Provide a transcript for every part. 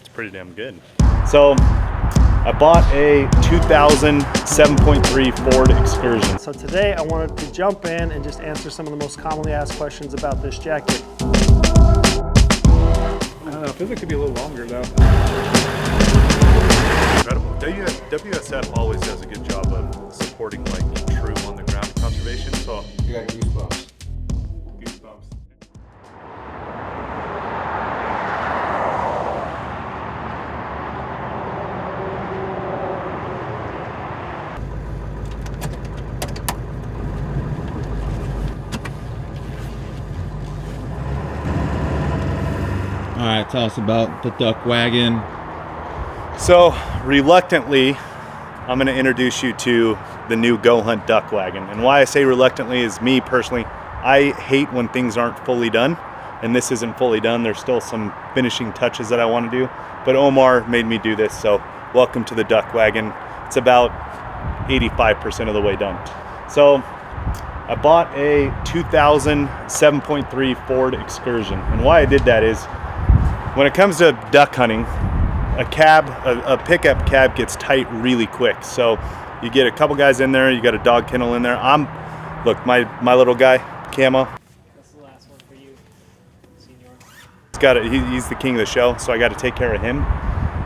It's pretty damn good. So I bought a 2000 7.3 Ford Excursion. So today I wanted to jump in and just answer some of the most commonly asked questions about this jacket. I don't know, I feel like it could be a little longer though. Incredible. WSF always does a good job of supporting like true on the ground conservation. So You got goosebumps. goosebumps. All right, tell us about the duck wagon. So reluctantly, I'm going to introduce you to the new GOHUNT duck wagon. And why I say reluctantly is me personally, I hate when things aren't fully done. And this isn't fully done. There's still some finishing touches that I want to do. But Omar made me do this. So welcome to the duck wagon. It's about 85% of the way done. So I bought a 2000 7.3 Ford Excursion. And why I did that is when it comes to duck hunting, a pickup cab gets tight really quick. So you get a couple guys in there, you got a dog kennel in there. Look, my little guy, Camo. That's the last one for you, Senior. He's the king of the show, so I got to take care of him.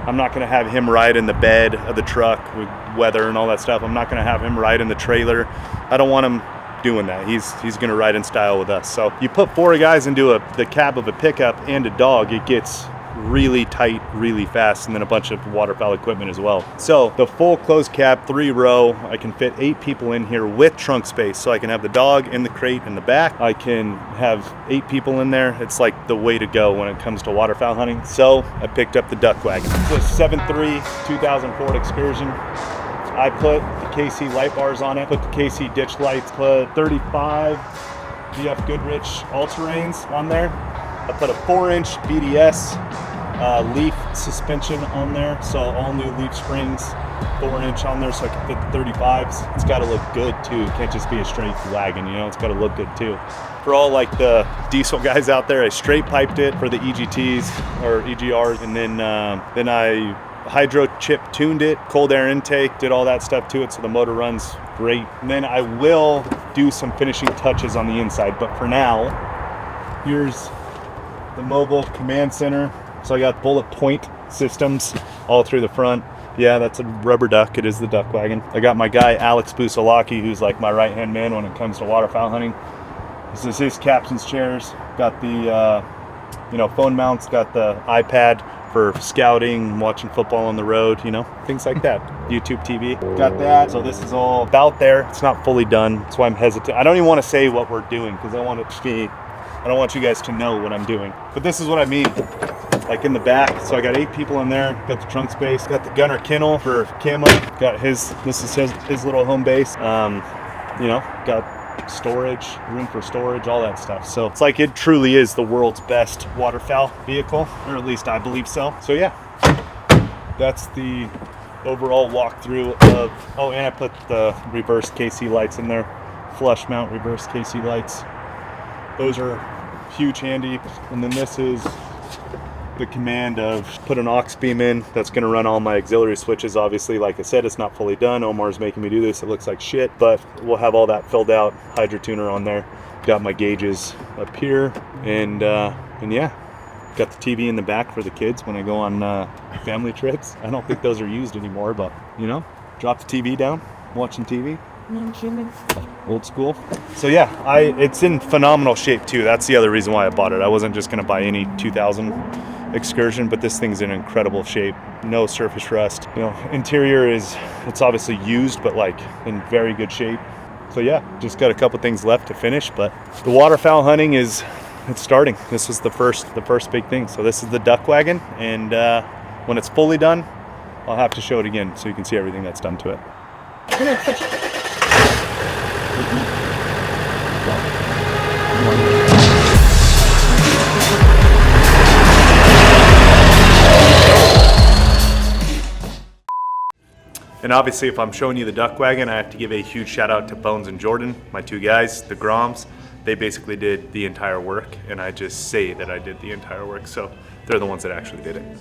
I'm not going to have him ride in the bed of the truck with weather and all that stuff. I'm not going to have him ride in the trailer. I don't want him doing that. He's going to ride in style with us. So you put 4 guys into the cab of a pickup and a dog, it gets really tight really fast, and then a bunch of waterfowl equipment as well. So the full closed cab 3-row, I can fit 8 people in here with trunk space, so I can have the dog in the crate in the back. I can have 8 people in there. It's like the way to go when it comes to waterfowl hunting. So I picked up the duck wagon. It's a 7.3 2000 Ford Excursion. I put the KC light bars on it, put the KC ditch lights, put 35 VF Goodrich all-terrains on there. I put a 4-inch BDS leaf suspension on there, so all new leaf springs, 4-inch on there so I can fit the 35s. It's got to look good too. It can't just be a straight wagon, you know, it's got to look good too. For all like the diesel guys out there, I straight piped it for the EGTs or EGRs, and then I hydro chip tuned it, cold air intake, did all that stuff to it so the motor runs great. And then I will do some finishing touches on the inside, but for now, here's the mobile command center. So I got bullet point systems all through the front. Yeah, that's a rubber duck. It is the duck wagon. I got my guy Alex Busalaki, who's like my right hand man when it comes to waterfowl hunting. This is his captain's chairs. Got the phone mounts. Got the iPad for scouting, watching football on the road, you know, things like that. YouTube TV. Got that. So this is all about there. It's not fully done. That's why I'm hesitant. I don't even want to say what we're doing because I don't want you guys to know what I'm doing. But this is what I mean, like in the back. So I got 8 people in there, got the trunk space, got the gunner kennel for Camo, got this is his little home base. Got storage, room for storage, all that stuff. So it's like it truly is the world's best waterfowl vehicle, or at least I believe so. So yeah, that's the overall walkthrough of, and I put the reverse KC lights in there, flush mount reverse KC lights. Those are huge handy. And then this is the command of put an aux beam in that's going to run all my auxiliary switches. Obviously, like I said, it's not fully done. Omar's making me do this. It looks like shit, but we'll have all that filled out. Hydro tuner on there. Got my gauges up here, and yeah, got the TV in the back for the kids when I go on family trips. I don't think those are used anymore, but you know, drop the TV down, watching TV. Old school. So yeah, it's in phenomenal shape too. That's the other reason why I bought it. I wasn't just going to buy any 2000 Excursion, but this thing's in incredible shape. No surface rust. You know, interior it's obviously used, but like in very good shape. So yeah, just got a couple things left to finish, but the waterfowl hunting it's starting. This was the first big thing. So this is the duck wagon, and when it's fully done, I'll have to show it again so you can see everything that's done to it. And obviously, if I'm showing you the duck wagon, I have to give a huge shout out to Bones and Jordan, my 2 guys, the Groms. They basically did the entire work, and I just say that I did the entire work, so they're the ones that actually did it.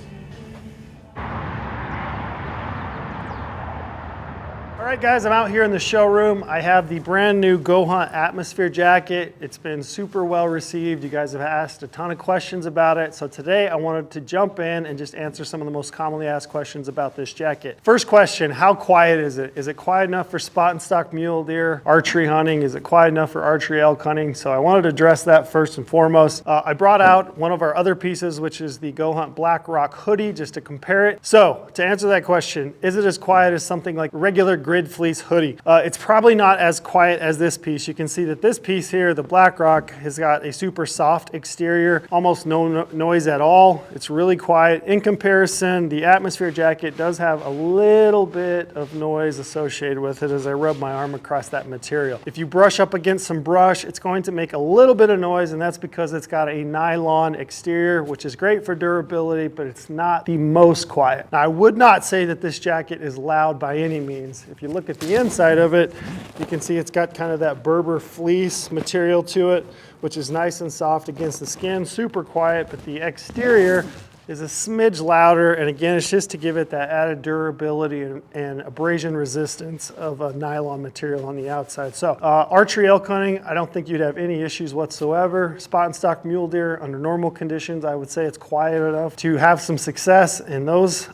All right, guys, I'm out here in the showroom. I have the brand new GOHUNT Atmosphere jacket. It's been super well received. You guys have asked a ton of questions about it. So today I wanted to jump in and just answer some of the most commonly asked questions about this jacket. First question, how quiet is it? Is it quiet enough for spot and stock mule deer, archery hunting? Is it quiet enough for archery elk hunting? So I wanted to address that first and foremost. I brought out one of our other pieces, which is the GOHUNT Black Rock hoodie, just to compare it. So to answer that question, is it as quiet as something like a regular grid fleece hoodie? It's probably not as quiet as this piece. You can see that this piece here, the Black Rock, has got a super soft exterior, almost no noise at all. It's really quiet. In comparison, the Atmosphere jacket does have a little bit of noise associated with it as I rub my arm across that material. If you brush up against some brush, it's going to make a little bit of noise, and that's because it's got a nylon exterior, which is great for durability, but it's not the most quiet. Now, I would not say that this jacket is loud by any means. If you look at the inside of it, you can see it's got kind of that Berber fleece material to it, which is nice and soft against the skin, super quiet, but the exterior is a smidge louder, and again, it's just to give it that added durability and abrasion resistance of a nylon material on the outside. So archery elk hunting, I don't think you'd have any issues whatsoever. Spot and stock mule deer, under normal conditions, I would say it's quiet enough to have some success in those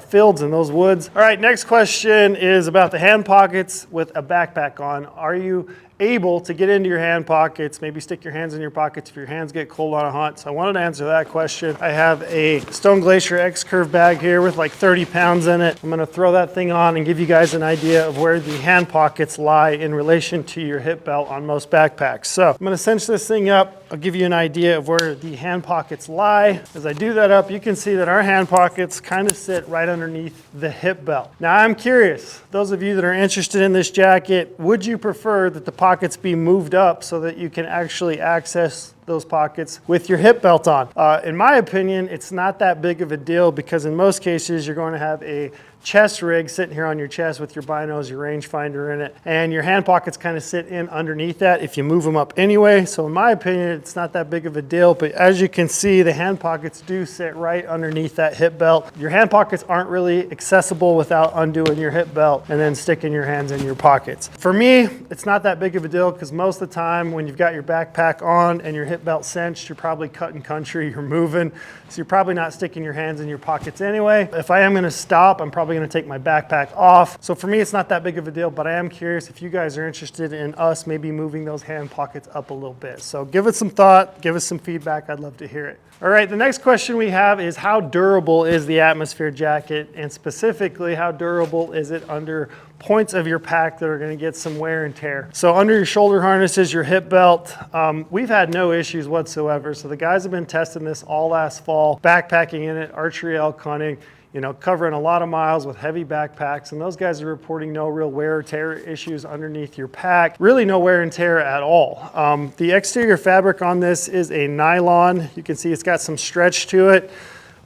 fields and those woods. All right, next question is about the hand pockets with a backpack on. Are you able to get into your hand pockets, maybe stick your hands in your pockets if your hands get cold on a hunt? So I wanted to answer that question. I have a Stone Glacier X-Curve bag here with like 30 pounds in it. I'm gonna throw that thing on and give you guys an idea of where the hand pockets lie in relation to your hip belt on most backpacks. So I'm gonna cinch this thing up. I'll give you an idea of where the hand pockets lie. As I do that up, you can see that our hand pockets kind of sit right underneath the hip belt. Now I'm curious, those of you that are interested in this jacket, would you prefer that the pockets be moved up so that you can actually access those pockets with your hip belt on? In my opinion, it's not that big of a deal because in most cases you're going to have a chest rig sitting here on your chest with your binos, your rangefinder in it, and your hand pockets kind of sit in underneath that if you move them up anyway. So in my opinion, it's not that big of a deal, but as you can see, the hand pockets do sit right underneath that hip belt. Your hand pockets aren't really accessible without undoing your hip belt and then sticking your hands in your pockets. For me, it's not that big of a deal because most of the time when you've got your backpack on and your hip belt cinched, you're probably cutting country, you're moving, so you're probably not sticking your hands in your pockets anyway. If I am gonna stop, I'm probably gonna take my backpack off. So for me, it's not that big of a deal, but I am curious if you guys are interested in us maybe moving those hand pockets up a little bit. So give it some thought, give us some feedback. I'd love to hear it. All right, the next question we have is how durable is the Atmosphere jacket, and specifically how durable is it under points of your pack that are going to get some wear and tear. So under your shoulder harnesses, your hip belt, we've had no issues whatsoever. So the guys have been testing this all last fall, backpacking in it, archery elk hunting, you know, covering a lot of miles with heavy backpacks, and those guys are reporting no real wear or tear issues underneath your pack. Really no wear and tear at all. The exterior fabric on this is a nylon. You can see it's got some stretch to it,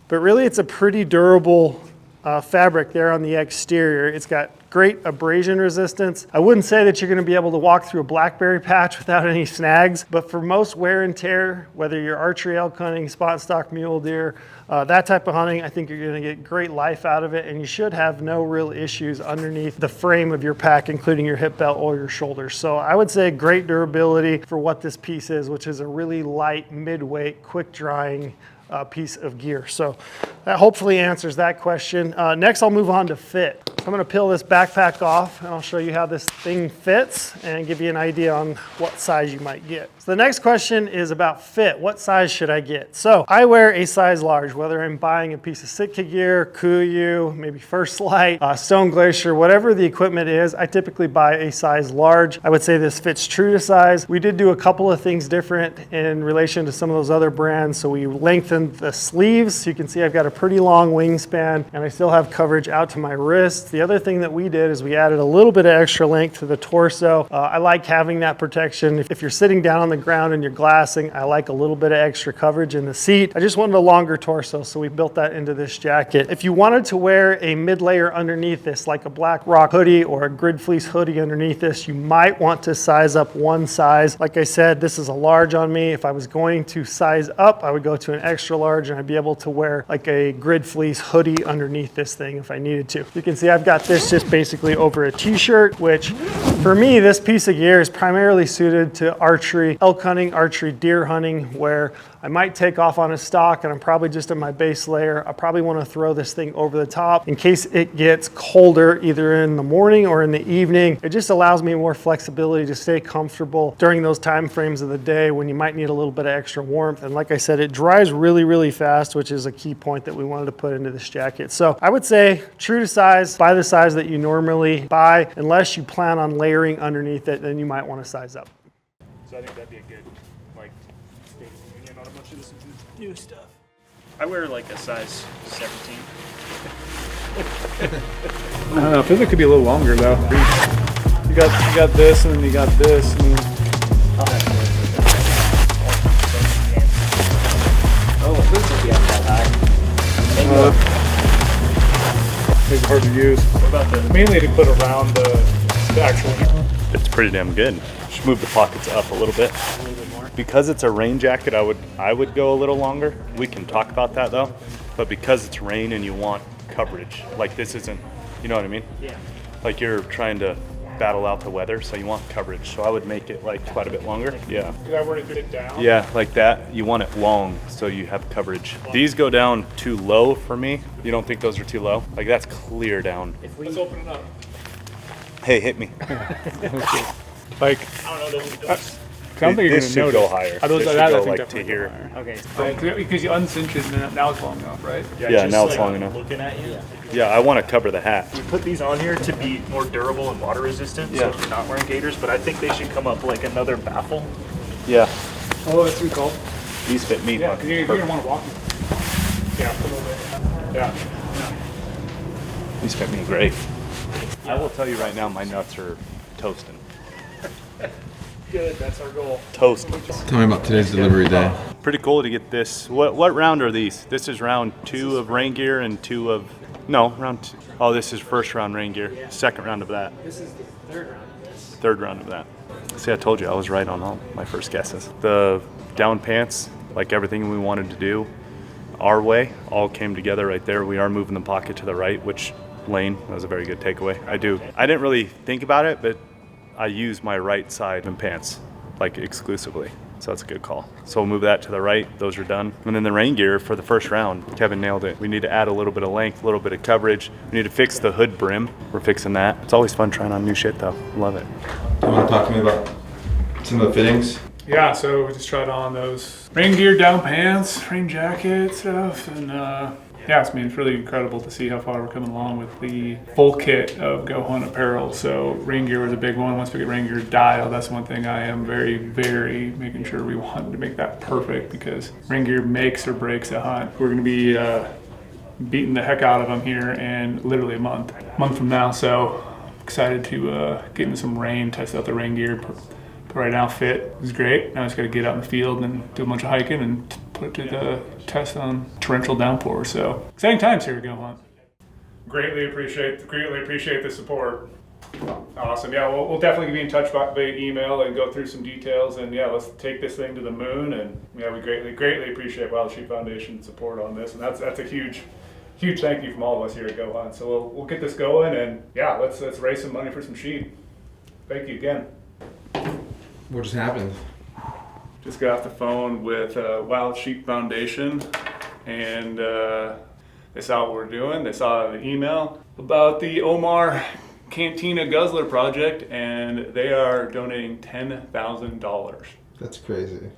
but really it's a pretty durable fabric there on the exterior. It's got great abrasion resistance. I wouldn't say that you're going to be able to walk through a blackberry patch without any snags, but for most wear and tear, whether you're archery elk hunting, spot and stock mule deer, that type of hunting, I think you're going to get great life out of it, and you should have no real issues underneath the frame of your pack, including your hip belt or your shoulders. So I would say great durability for what this piece is, which is a really light, mid-weight, quick drying piece of gear. So that hopefully answers that question. Next, I'll move on to fit. I'm going to peel this backpack off and I'll show you how this thing fits and give you an idea on what size you might get. So the next question is about fit. What size should I get? So I wear a size large, whether I'm buying a piece of Sitka gear, KUIU, maybe First Light, Stone Glacier, whatever the equipment is, I typically buy a size large. I would say this fits true to size. We did do a couple of things different in relation to some of those other brands. So we lengthened the sleeves. So you can see I've got a pretty long wingspan and I still have coverage out to my wrists. The other thing that we did is we added a little bit of extra length to the torso. I like having that protection. If you're sitting down on the ground and you're glassing, I like a little bit of extra coverage in the seat. I just wanted a longer torso, so we built that into this jacket. If you wanted to wear a mid-layer underneath this, like a Black Rock hoodie or a grid fleece hoodie underneath this, you might want to size up one size. Like I said, this is a large on me. If I was going to size up, I would go to an extra large and I'd be able to wear like a grid fleece hoodie underneath this thing if I needed to. You can see I've I've got this just basically over a t-shirt, which for me, this piece of gear is primarily suited to archery, elk hunting, archery, deer hunting, where I might take off on a stalk and I'm probably just in my base layer. I probably want to throw this thing over the top in case it gets colder either in the morning or in the evening. It just allows me more flexibility to stay comfortable during those time frames of the day when you might need a little bit of extra warmth. And like I said, it dries really, really fast, which is a key point that we wanted to put into this jacket. So I would say true to size, buy the size that you normally buy, unless you plan on layering underneath it, then you might want to size up. So I think that'd be a good, like, state of the union on a bunch of this new stuff. I wear like a size 17. I don't know. I feel like it could be a little longer though. You got this, and then you got this, and then. Oh, this would be up that high. Makes it hard to use. What about the mainly to put around the actual. It's pretty damn good. Just move the pockets up a little bit. Because it's a rain jacket, I would go a little longer. We can talk about that though. But because it's rain and you want coverage, like this isn't, you know what I mean? Yeah. Like you're trying to battle out the weather, so you want coverage. So I would make it like quite a bit longer. Yeah. Because I were to it down. Yeah, like that. You want it long so you have coverage. These go down too low for me. You don't think those are too low? Like that's clear down. Let's open it up. Hey, hit me. Like, I don't know. I don't think you're This gonna should notice. go higher. I don't This know should that. go I think like definitely to here. go higher. Okay. Because you uncinch it and now it's long enough, right? Yeah, just now it's like long enough. Looking at you. Yeah, I want to cover the hat. We put these on here to be more durable and water resistant, so if you're not wearing gaiters, but I think they should come up like another baffle. Yeah, Oh, that's what we call. these fit me. Yeah, because you're gonna want to walk. Yeah, a little bit. Yeah. These fit me great. I will tell you right now, my nuts are toasting. Good. That's our goal. Toasting. Tell me about today's delivery day. Pretty cool to get this. What round are these? This is round 2 of rain gear and 2 of round 2. Oh, this is first round rain gear. Second round of that. This is the third round. Third round of that. See, I told you I was right on all my first guesses. The down pants, like everything we wanted to do our way, all came together right there. We are moving the pocket to the right, which Lane, that was a very good takeaway. I didn't really think about it, but I use my right side in pants, like exclusively. So that's a good call. So we'll move that to the right. Those are done. And then the rain gear for the first round, Kevin nailed it. We need to add a little bit of length, a little bit of coverage. We need to fix the hood brim. We're fixing that. It's always fun trying on new shit though. Love it. You want to talk to me about some of the fittings? Yeah, so we just tried on those rain gear, down pants, rain jacket stuff, and yeah, it's really incredible to see how far we're coming along with the full kit of GOHUNT apparel. So rain gear was a big one. Once we get rain gear dialed, that's one thing I am very, very making sure we want to make that perfect, because rain gear makes or breaks a hunt. We're going to be beating the heck out of them here in literally a month from now. So excited to get into some rain, test out the rain gear. Right now, fit is great. Now I just got to get out in the field and do a bunch of hiking and put it to the test on torrential downpour. So exciting times here at GOHUNT. Greatly appreciate the support. Awesome. Yeah, we'll definitely be in touch by email and go through some details. And yeah, let's take this thing to the moon. And yeah, we greatly appreciate Wild Sheep Foundation's support on this. And that's a huge thank you from all of us here at GOHUNT. So we'll get this going, and yeah, let's raise some money for some sheep. Thank you again. What just happened? Just got off the phone with Wild Sheep Foundation, and they saw what we're doing. They saw the email about the Omar Cantina Guzzler project, and they are donating $10,000 That's crazy.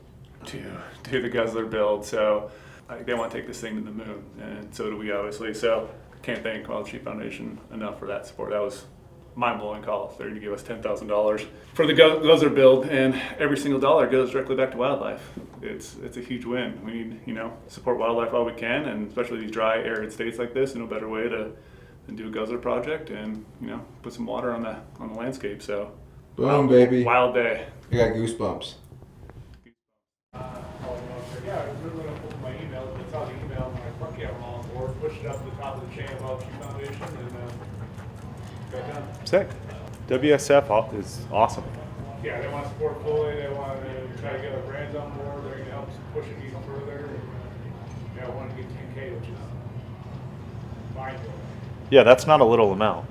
to the Guzzler build. So they want to take this thing to the moon, and so do we, obviously. So can't thank Wild Sheep Foundation enough for that support. That was mind-blowing call. They're going to give us $10,000 for the Guzzler build, and every single dollar goes directly back to wildlife. It's a huge win. We need, support wildlife while we can, and especially these dry, arid states like this, no better way than do a Guzzler project and, put some water on the landscape. So Boom, baby. wild day. I got goosebumps. Yeah, I was really going to open my email, but I saw the email, and I fuck yeah, I'm all on board, pushed it up to the top of the chain of Wild Sheep Foundation, and got done. Sick. WSF is awesome. Yeah, they want to support fully. They want to try to get our brands on board. They're going to help us push it even further. And, want to get 10K, which is mind-blowing. Yeah, that's not a little amount.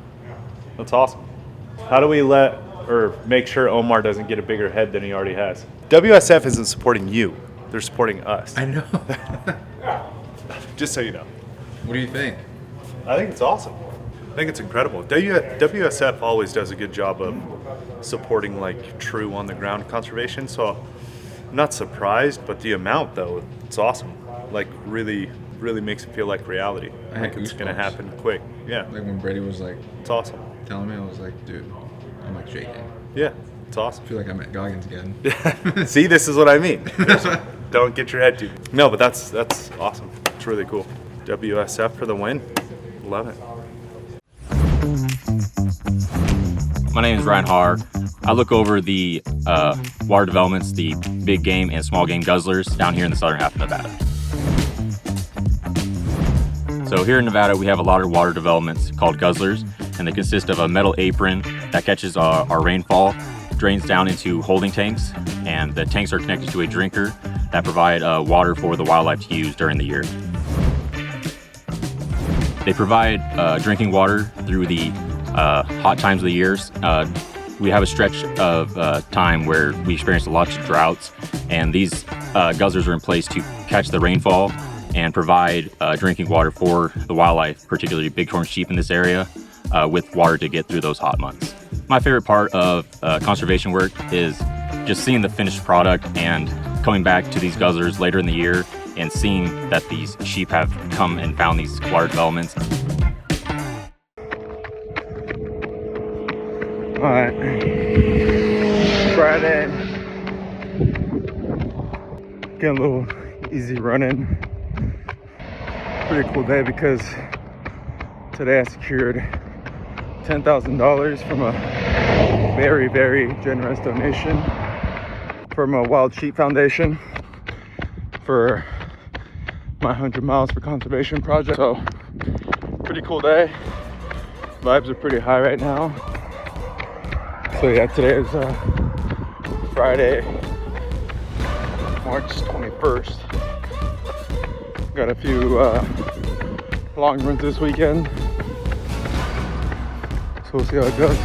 That's awesome. How do we let or make sure Omar doesn't get a bigger head than he already has? WSF isn't supporting you. They're supporting us. I know. Just so you know. What do you think? I think it's awesome. I think it's incredible. WSF always does a good job of supporting like true on the ground conservation. So I'm not surprised, but the amount though, it's awesome. Like really makes it feel like reality. I had Like it's gonna goosebumps. happen quick. Yeah, Like when Brady was like it's awesome. telling me, I was like, dude, I'm like shaking. Yeah, it's awesome. I feel like I'm at Goggins again. See, this is what I mean. Don't get your head too. No, but that's awesome. It's really cool. WSF for the win. Love it. My name is Ryan Haar. I look over the water developments, the big game and small game guzzlers down here in the southern half of Nevada. So here in Nevada, we have a lot of water developments called guzzlers, and they consist of a metal apron that catches our rainfall, drains down into holding tanks, and the tanks are connected to a drinker that provide water for the wildlife to use during the year. They provide drinking water through the hot times of the years. We have a stretch of time where we experience lots of droughts, and these guzzlers are in place to catch the rainfall and provide drinking water for the wildlife, particularly bighorn sheep in this area, with water to get through those hot months. My favorite part of conservation work is just seeing the finished product and coming back to these guzzlers later in the year and seeing that these sheep have come and found these water developments. All right, Friday, getting a little easy running. Pretty cool day because today I secured $10,000 from a very, very generous donation from a Wild Sheep Foundation for my 100 Miles for Conservation project. So pretty cool day. Vibes are pretty high right now. So yeah, today is Friday, March 21st. Got a few long runs this weekend. So we'll see how it goes.